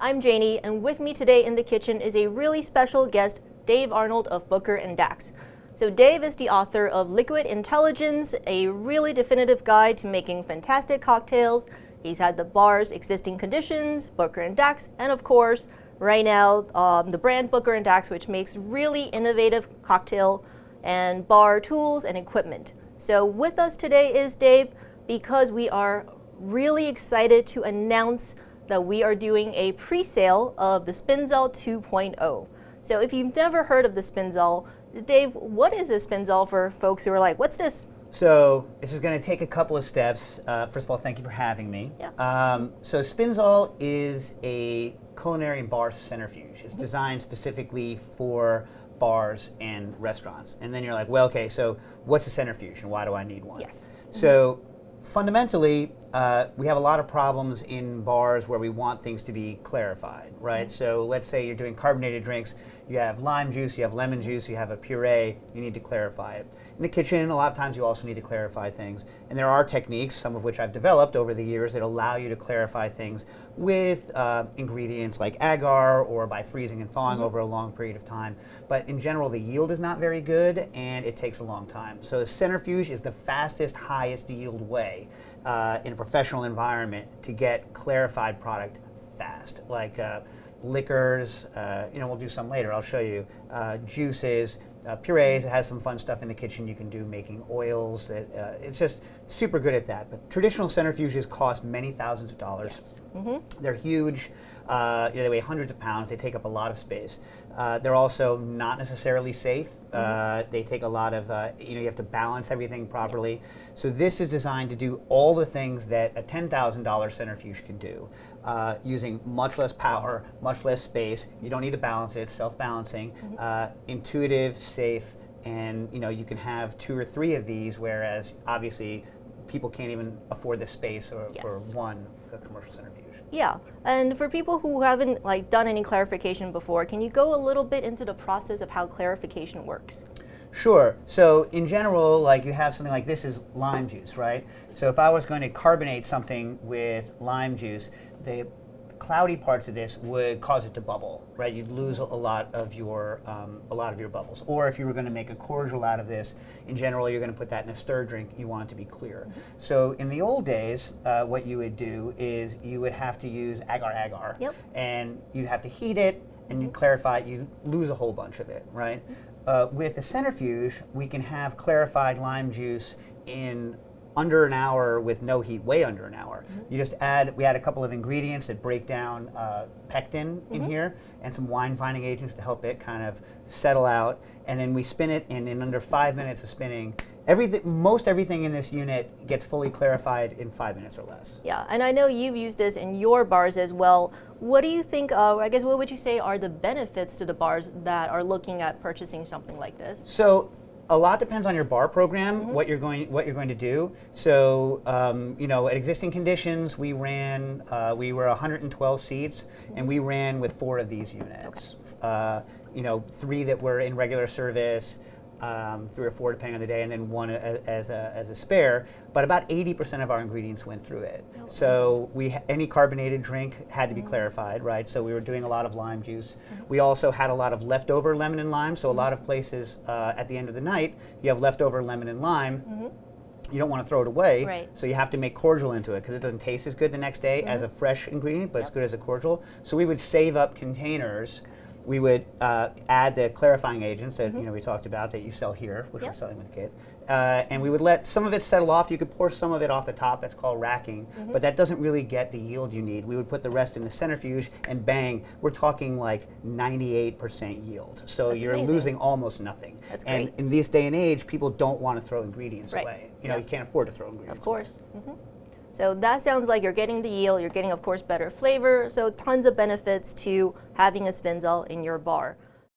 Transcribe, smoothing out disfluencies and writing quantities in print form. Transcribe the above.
I'm Janie, and with me today in the kitchen is a really special guest, Dave Arnold of Booker & Dax. So Dave is the author of Liquid Intelligence, a really definitive guide to making fantastic cocktails. He's had the bar's Existing Conditions, Booker & Dax, and of course, right now, the brand Booker & Dax, which makes really innovative cocktail and bar tools and equipment. So with us today is Dave because we are really excited to announce that we are doing a pre-sale of the Spinzall 2.0. So if you've never heard of the Spinzall, Dave, what is a Spinzall for folks who are like, what's this? So this is going to take a couple of steps. First of all, thank you for having me. Yeah. So Spinzall is a culinary bar centrifuge. It's designed specifically for bars and restaurants. And then you're like, well, okay, so what's a centrifuge and why do I need one? Yes. So fundamentally, we have a lot of problems in bars where we want things to be clarified, right? So let's say you're doing carbonated drinks, you have lime juice, you have lemon juice, you have a puree, you need to clarify it. In the kitchen, a lot of times you also need to clarify things. And there are techniques, some of which I've developed over the years, that allow you to clarify things with ingredients like agar or by freezing and thawing over a long period of time. But in general, the yield is not very good and it takes a long time. So the centrifuge is the fastest, highest yield way in a professional environment to get clarified product fast, like liquors, we'll do some later, I'll show you, juices, purees. It has some fun stuff in the kitchen you can do, making oils. It's just super good at that. But traditional centrifuges cost many thousands of dollars. Yes. They're huge. They weigh hundreds of pounds. They take up a lot of space. They're also not necessarily safe. They take a lot of, you have to balance everything properly. So this is designed to do all the things that a $10,000 centrifuge can do, using much less power, much less space. You don't need to balance it. It's self-balancing, intuitive, safe, and you can have 2 or 3 of these, whereas obviously people can't even afford the space for one commercial centrifuge. Yeah, and for people who haven't done any clarification before, can you go a little bit into the process of how clarification works? Sure. So in general, you have something like this is lime juice, right? So if I was going to carbonate something with lime juice, the cloudy parts of this would cause it to bubble, right? You'd lose a lot of your bubbles. Or if you were going to make a cordial out of this, in general, you're going to put that in a stir drink. You want it to be clear. So in the old days, what you would do is you would have to use agar, and you'd have to heat it, and you'd clarify it. You lose a whole bunch of it, right? With a centrifuge, we can have clarified lime juice in under an hour with no heat, way under an hour. You just we add a couple of ingredients that break down pectin in here and some wine finding agents to help it kind of settle out. And then we spin it, and in under 5 minutes of spinning, most everything in this unit gets fully clarified in 5 minutes or less. Yeah, and I know you've used this in your bars as well. What do you think, what would you say are the benefits to the bars that are looking at purchasing something like this? So a lot depends on your bar program, what you're going to do. So, at Existing Conditions, we ran, we were 112 seats, and we ran with 4 of these units. 3 that were in regular service, 3 or 4 depending on the day, and then 1 as a spare. But about 80% of our ingredients went through it. So any carbonated drink had to be clarified, right? So we were doing a lot of lime juice. We also had a lot of leftover lemon and lime. So a lot of places at the end of the night, you have leftover lemon and lime. You don't want to throw it away, so you have to make cordial into it because it doesn't taste as good the next day as a fresh ingredient, but it's good as a cordial. So we would save up containers. We would add the clarifying agents that we talked about that you sell here, which we're selling with the kit, and we would let some of it settle off. You could pour some of it off the top. That's called racking, but that doesn't really get the yield you need. We would put the rest in the centrifuge, and bang, we're talking like 98% yield. So That's you're amazing. losing almost nothing. That's great. And in this day and age, people don't want to throw ingredients away. You can't afford to throw ingredients away. Of course. So that sounds like you're getting the yield, you're getting, of course, better flavor, so tons of benefits to having a Spinzall in your bar.